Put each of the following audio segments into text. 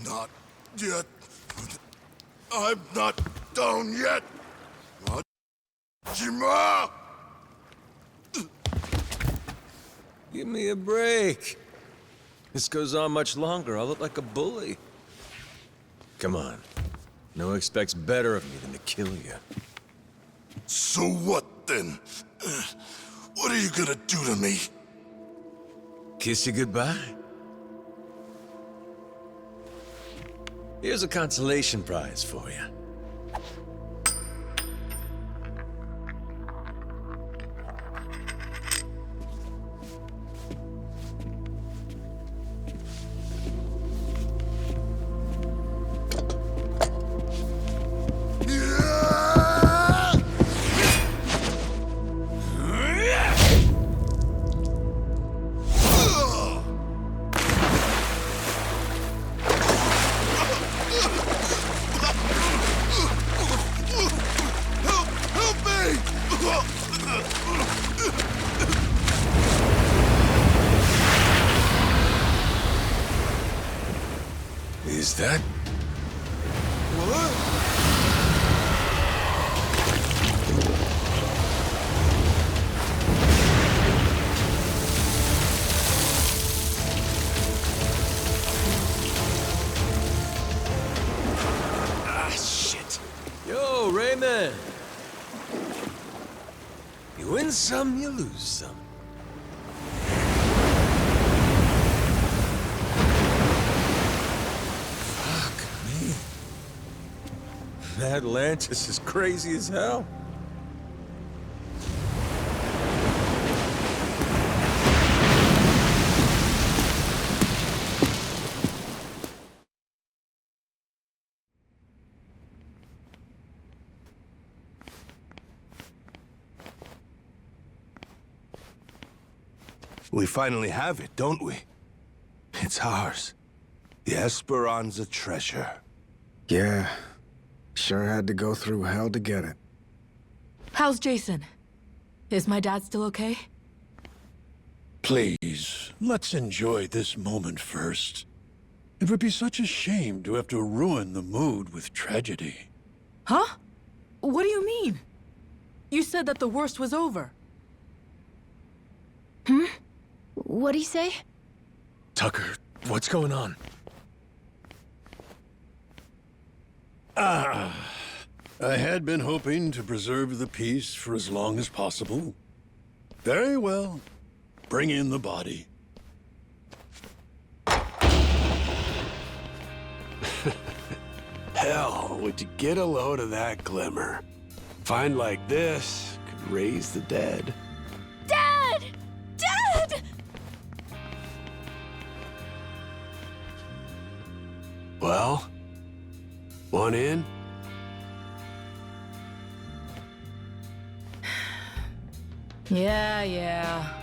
Not yet. I'm not down yet. Majima! Give me a break. This goes on much longer, I'll look like a bully. Come on. No one expects better of me than to kill you. So what then? What are you gonna do to me? Kiss you goodbye? Here's a consolation prize for you. Is that? What? Ah, shit. Yo, Raymond. You win some, you lose some. Atlantis is crazy as hell. We finally have it, don't we? It's ours. The Esperanza treasure. Yeah. Sure had to go through hell to get it. How's Jason? Is my dad still okay? Please, let's enjoy this moment first. It would be such a shame to have to ruin the mood with tragedy. Huh? What do you mean? You said that the worst was over. What'd he say? Tucker, what's going on? I had been hoping to preserve the peace for as long as possible. Very well. Bring in the body. Hell, would you get a load of that glimmer? Find like this could raise the dead. Dad! Dad! Well, want in? Yeah.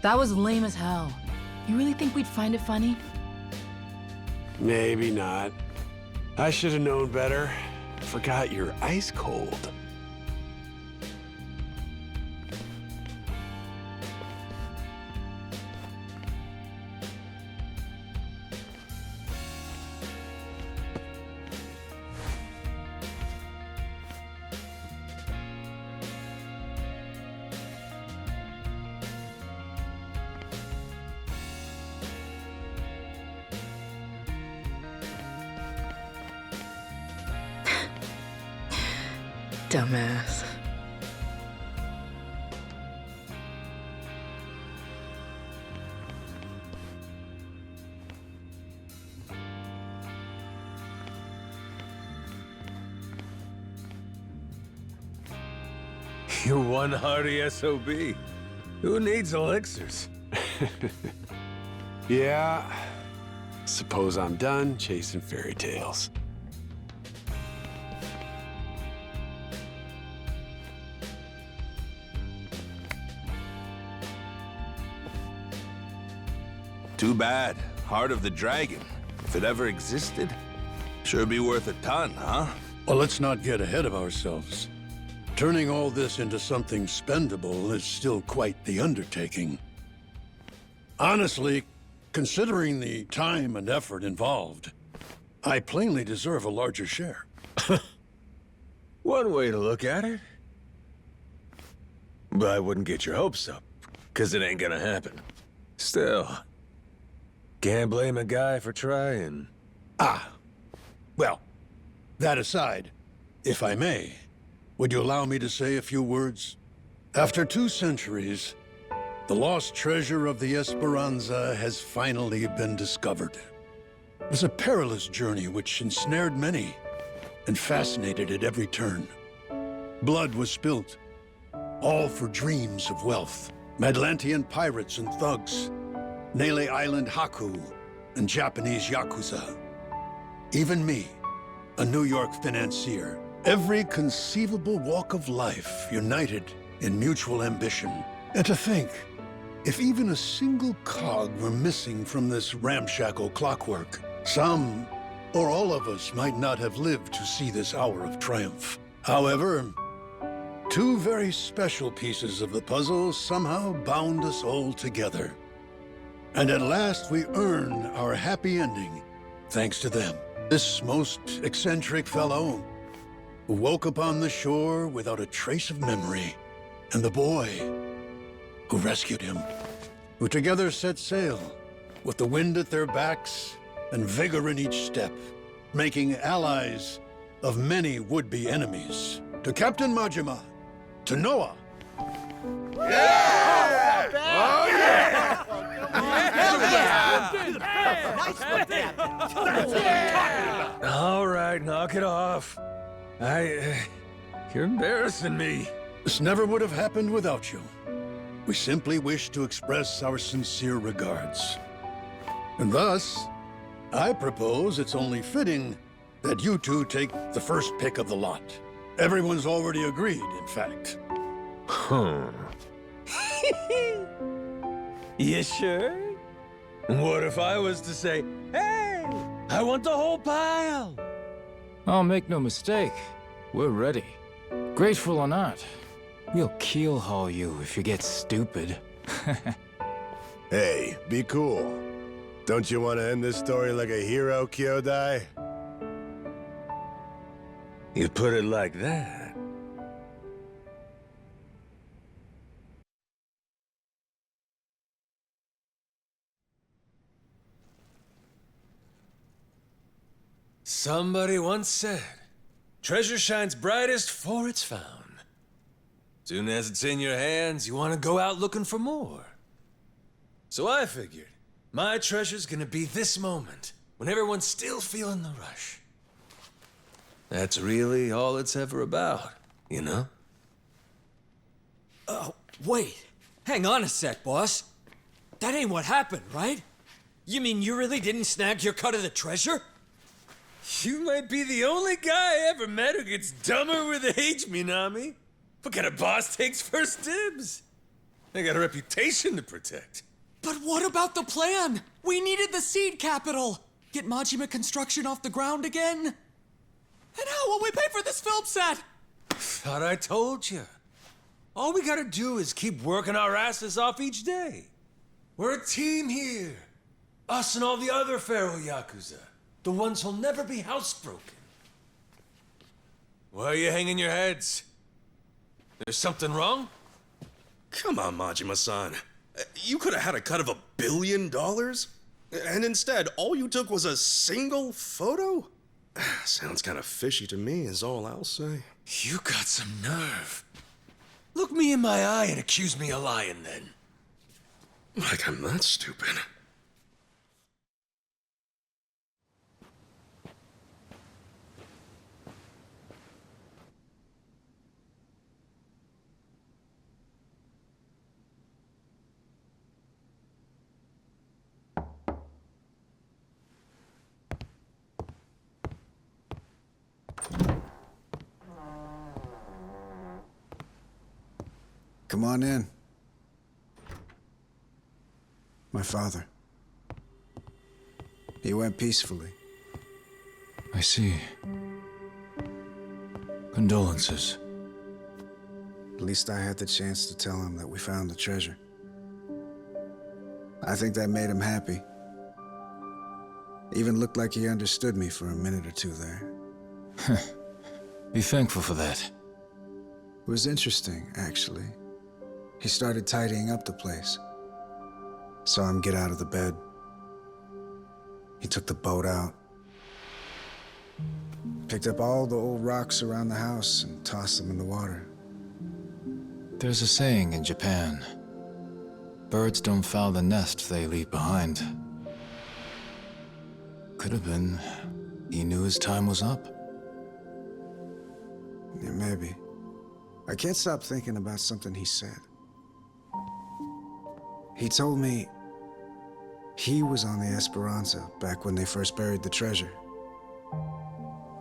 That was lame as hell. You really think we'd find it funny? Maybe not. I should have known better. Forgot you're ice cold. Dumbass. You're one hardy SOB. Who needs elixirs? Yeah. Suppose I'm done chasing fairy tales. Too bad. Heart of the Dragon. If it ever existed, sure be worth a ton, huh? Well, let's not get ahead of ourselves. Turning all this into something spendable is still quite the undertaking. Honestly, considering the time and effort involved, I plainly deserve a larger share. One way to look at it. But I wouldn't get your hopes up, because it ain't gonna happen. Still, can't blame a guy for trying. Well, that aside, if I may, would you allow me to say a few words? After 2 centuries, the lost treasure of the Esperanza has finally been discovered. It was a perilous journey which ensnared many and fascinated at every turn. Blood was spilt, all for dreams of wealth. Atlantean pirates and thugs, Nele Island Haku, and Japanese Yakuza. Even me, a New York financier. Every conceivable walk of life united in mutual ambition. And to think, if even a single cog were missing from this ramshackle clockwork, some or all of us might not have lived to see this hour of triumph. However, 2 very special pieces of the puzzle somehow bound us all together. And at last we earn our happy ending, thanks to them. This most eccentric fellow who woke upon the shore without a trace of memory, and the boy who rescued him, who together set sail with the wind at their backs and vigor in each step, making allies of many would-be enemies. To Captain Majima, to Noah. All right, knock it off. You're embarrassing me. This never would have happened without you. We simply wish to express our sincere regards. And thus, I propose it's only fitting that you 2 take the first pick of the lot. Everyone's already agreed, in fact. You sure? What if I was to say, hey, I want the whole pile? Oh, make no mistake. We're ready. Grateful or not, we'll keel-haul you if you get stupid. Hey, be cool. Don't you want to end this story like a hero, Kyodai? You put it like that. Somebody once said, treasure shines brightest for it's found. Soon as it's in your hands, you want to go out looking for more. So I figured, my treasure's gonna be this moment, when everyone's still feeling the rush. That's really all it's ever about, you know? Wait. Hang on a sec, boss. That ain't what happened, right? You mean you really didn't snag your cut of the treasure? You might be the only guy I ever met who gets dumber with age, Minami. What kind of boss takes first dibs? I got a reputation to protect. But what about the plan? We needed the seed capital. Get Majima Construction off the ground again? And how will we pay for this film set? Thought I told you. All we gotta do is keep working our asses off each day. We're a team here. Us and all the other Pharaoh Yakuza. The ones who'll never be housebroken. Why are you hanging your heads? There's something wrong? Come on, Majima-san. You could have had a cut of $1 billion? And instead, all you took was a single photo? Sounds kind of fishy to me, is all I'll say. You got some nerve. Look me in my eye and accuse me of lying, then. Like I'm that stupid. Come on in. My father. He went peacefully. I see. Condolences. At least I had the chance to tell him that we found the treasure. I think that made him happy. Even looked like he understood me for a minute or two there. Be thankful for that. It was interesting, actually. He started tidying up the place. Saw him get out of the bed. He took the boat out. Picked up all the old rocks around the house and tossed them in the water. There's a saying in Japan. Birds don't foul the nest they leave behind. Could have been he knew his time was up. Yeah, maybe. I can't stop thinking about something he said. He told me he was on the Esperanza back when they first buried the treasure.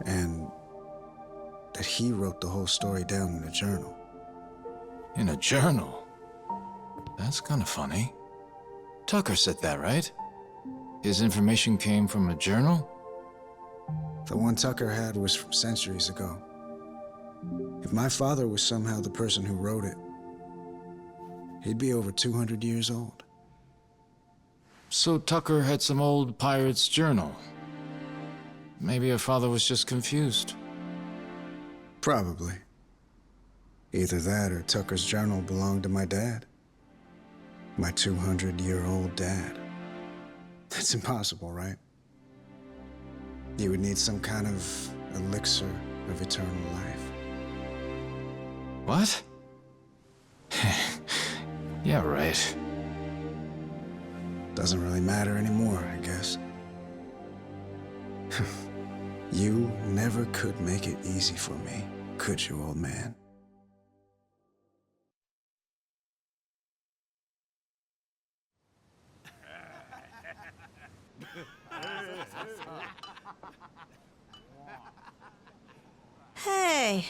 And that he wrote the whole story down in a journal. In a journal? That's kind of funny. Tucker said that, right? His information came from a journal? The one Tucker had was from centuries ago. If my father was somehow the person who wrote it, he'd be over 200 years old. So Tucker had some old pirate's journal. Maybe your father was just confused. Probably. Either that or Tucker's journal belonged to my dad. My 200-year-old dad. That's impossible, right? You would need some kind of elixir of eternal life. What? Yeah, right. Doesn't really matter anymore, I guess. You never could make it easy for me, could you, old man? Hey,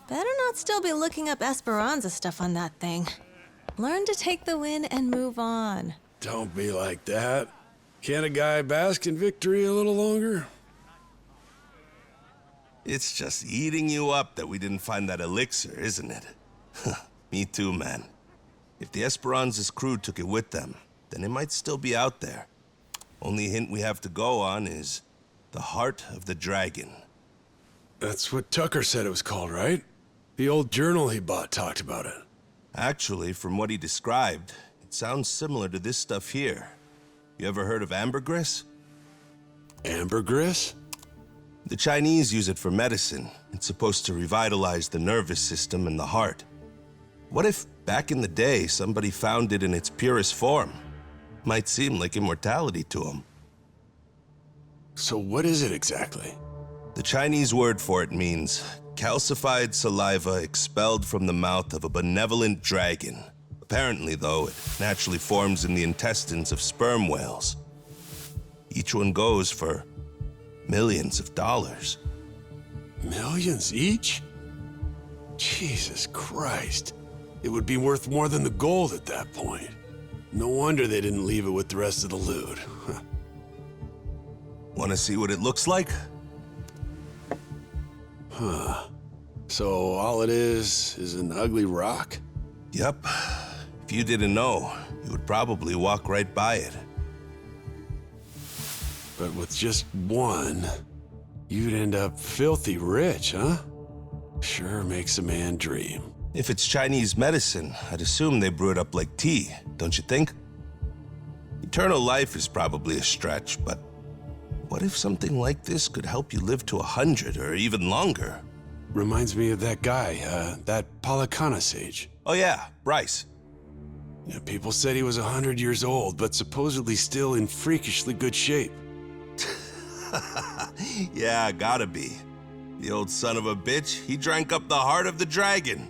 better not still be looking up Esperanza stuff on that thing. Learn to take the win and move on. Don't be like that. Can't a guy bask in victory a little longer? It's just eating you up that we didn't find that elixir, isn't it? Me too, man. If the Esperanza's crew took it with them, then it might still be out there. Only hint we have to go on is the Heart of the Dragon. That's what Tucker said it was called, right? The old journal he bought talked about it. Actually, from what he described, it sounds similar to this stuff here. You ever heard of ambergris? Ambergris? The Chinese use it for medicine. It's supposed to revitalize the nervous system and the heart. What if, back in the day, somebody found it in its purest form? Might seem like immortality to them. So what is it exactly? The Chinese word for it means calcified saliva expelled from the mouth of a benevolent dragon. Apparently, though, it naturally forms in the intestines of sperm whales. Each one goes for millions of dollars. Millions each? Jesus Christ. It would be worth more than the gold at that point. No wonder they didn't leave it with the rest of the loot. Want to see what it looks like? Huh. So all it is an ugly rock? Yep. If you didn't know, you would probably walk right by it. But with just one, you'd end up filthy rich, huh? Sure makes a man dream. If it's Chinese medicine, I'd assume they brew it up like tea, don't you think? Eternal life is probably a stretch, but what if something like this could help you live to 100 or even longer? Reminds me of that guy, that Palakana sage. Oh yeah, Bryce. Yeah, people said he was 100 years old, but supposedly still in freakishly good shape. Yeah, gotta be. The old son of a bitch, he drank up the heart of the dragon.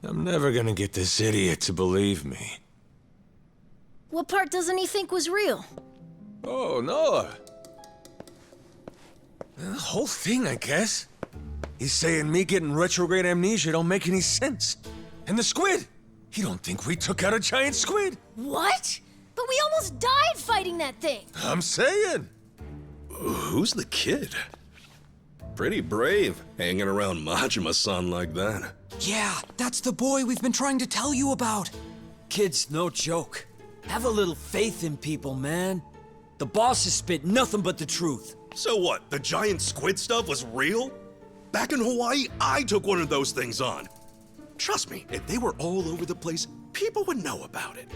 I'm never gonna get this idiot to believe me. What part doesn't he think was real? Oh, Noah. The whole thing, I guess. He's saying me getting retrograde amnesia don't make any sense. And the squid! He don't think we took out a giant squid! What? But we almost died fighting that thing! I'm saying! Who's the kid? Pretty brave, hanging around Majima-san like that. Yeah, that's the boy we've been trying to tell you about. Kid's no joke. Have a little faith in people, man. The boss has spit nothing but the truth. So what, the giant squid stuff was real? Back in Hawaii, I took one of those things on. Trust me, if they were all over the place, people would know about it.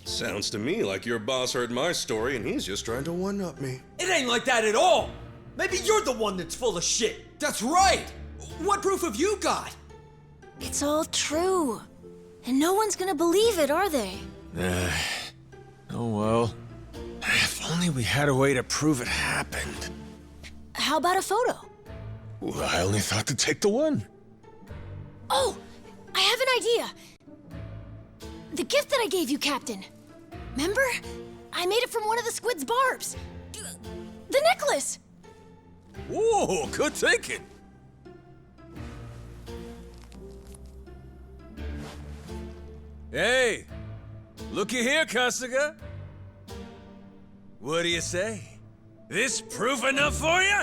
Sounds to me like your boss heard my story and he's just trying to one-up me. It ain't like that at all. Maybe you're the one that's full of shit. That's right! What proof have you got? It's all true. And no one's gonna believe it, are they? Oh well. If only we had a way to prove it happened. How about a photo? Well, I only thought to take the one. Oh, I have an idea. The gift that I gave you, Captain. Remember? I made it from one of the squid's barbs. The necklace! Whoa, good thinking. Hey, looky here, Kasuga. What do you say? This proof enough for you?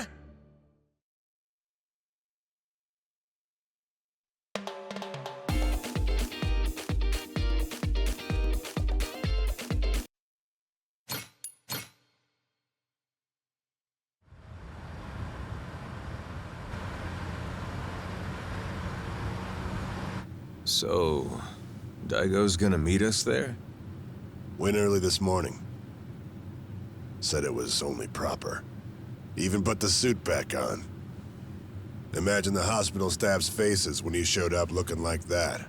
So, Daigo's gonna meet us there? Went early this morning. Said it was only proper. Even put the suit back on. Imagine the hospital staff's faces when he showed up looking like that.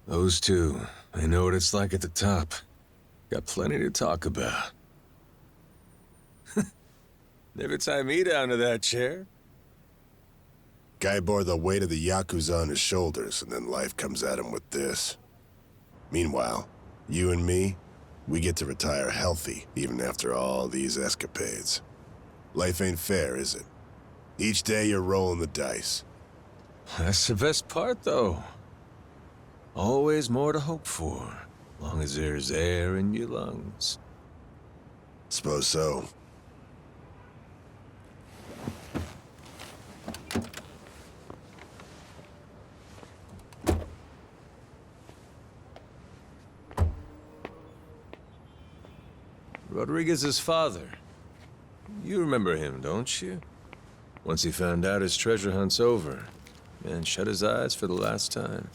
Those two, I know what it's like at the top. Got plenty to talk about. Never tie me down to that chair. Guy bore the weight of the Yakuza on his shoulders, and then life comes at him with this. Meanwhile, you and me, we get to retire healthy, even after all these escapades. Life ain't fair, is it? Each day you're rolling the dice. That's the best part, though. Always more to hope for, long as there's air in your lungs. Suppose so. Rodriguez's father. You remember him, don't you? Once he found out his treasure hunt's over, and shut his eyes for the last time.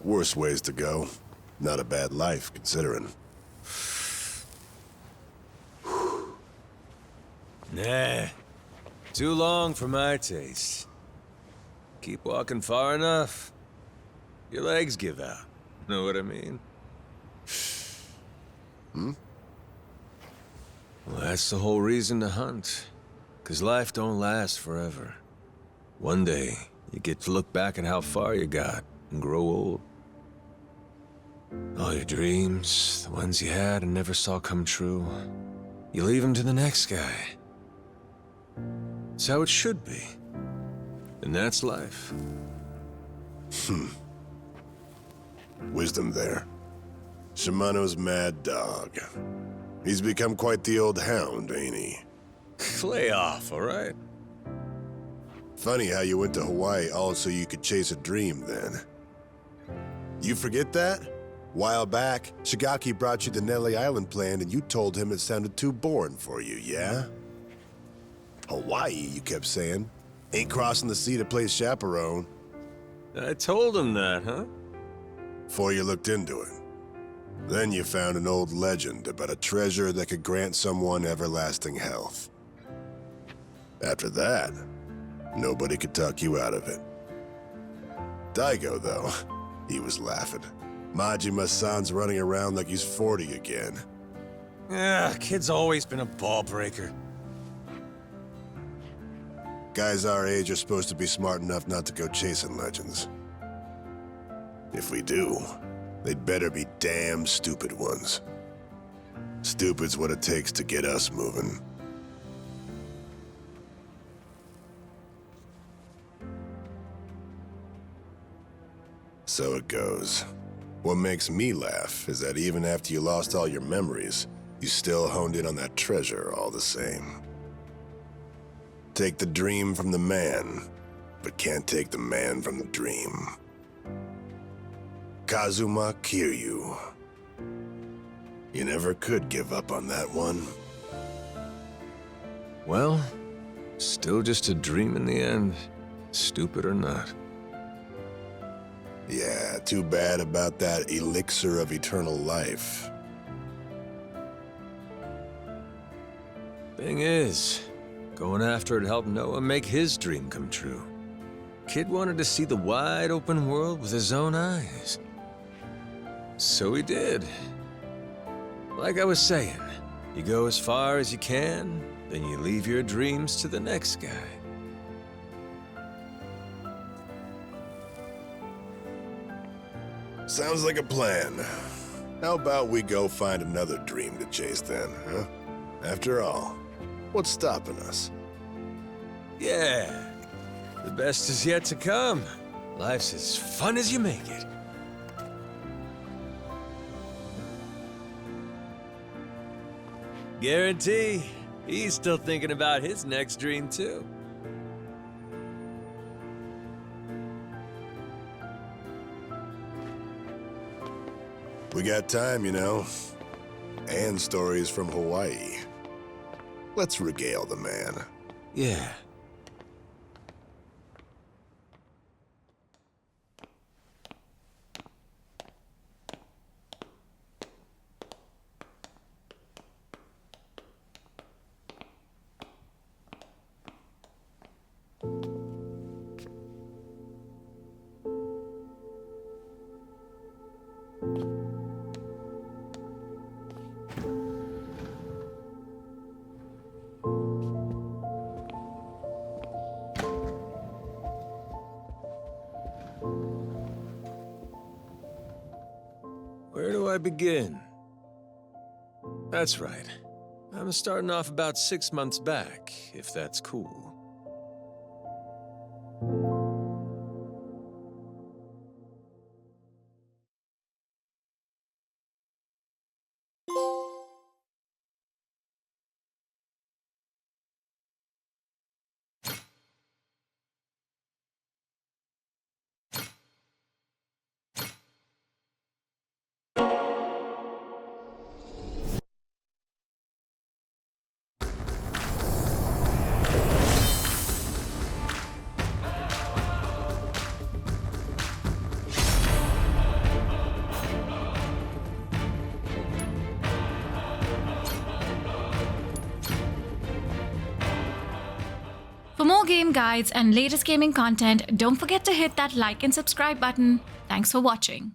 Worse ways to go. Not a bad life, considering. Nah. Too long for my taste. Keep walking far enough, your legs give out. Know what I mean? Hmm? Well, that's the whole reason to hunt. 'Cause life don't last forever. One day, you get to look back at how far you got and grow old. All your dreams, the ones you had and never saw come true, you leave them to the next guy. It's how it should be. And that's life. Wisdom there. Shimano's mad dog. He's become quite the old hound, ain't he? Lay off, all right? Funny how you went to Hawaii all so you could chase a dream then. You forget that? While back, Shigaki brought you the Nelly Island plan and you told him it sounded too boring for you, yeah? Hawaii, you kept saying. Ain't crossing the sea to play chaperone. I told him that, huh? Before you looked into it. Then you found an old legend about a treasure that could grant someone everlasting health. After that, nobody could talk you out of it. Daigo, though, he was laughing. Majima-san's running around like he's 40 again. Kid's always been a ball breaker. Guys our age are supposed to be smart enough not to go chasing legends. If we do, they'd better be damn stupid ones. Stupid's what it takes to get us moving. So it goes. What makes me laugh is that even after you lost all your memories, you still honed in on that treasure all the same. Take the dream from the man, but can't take the man from the dream. Kazuma Kiryu. You never could give up on that one. Well, still just a dream in the end, stupid or not. Yeah, too bad about that elixir of eternal life. Thing is, going after it helped Noah make his dream come true. Kid wanted to see the wide open world with his own eyes. So he did. Like I was saying, you go as far as you can, then you leave your dreams to the next guy. Sounds like a plan. How about we go find another dream to chase then, huh? After all, what's stopping us? Yeah, the best is yet to come. Life's as fun as you make it. Guarantee he's still thinking about his next dream, too. We got time, you know. And stories from Hawaii. Let's regale the man. Yeah. Where do I begin? That's right. I'm starting off about 6 months back, if that's cool. For more game guides and latest gaming content, don't forget to hit that like and subscribe button. Thanks for watching.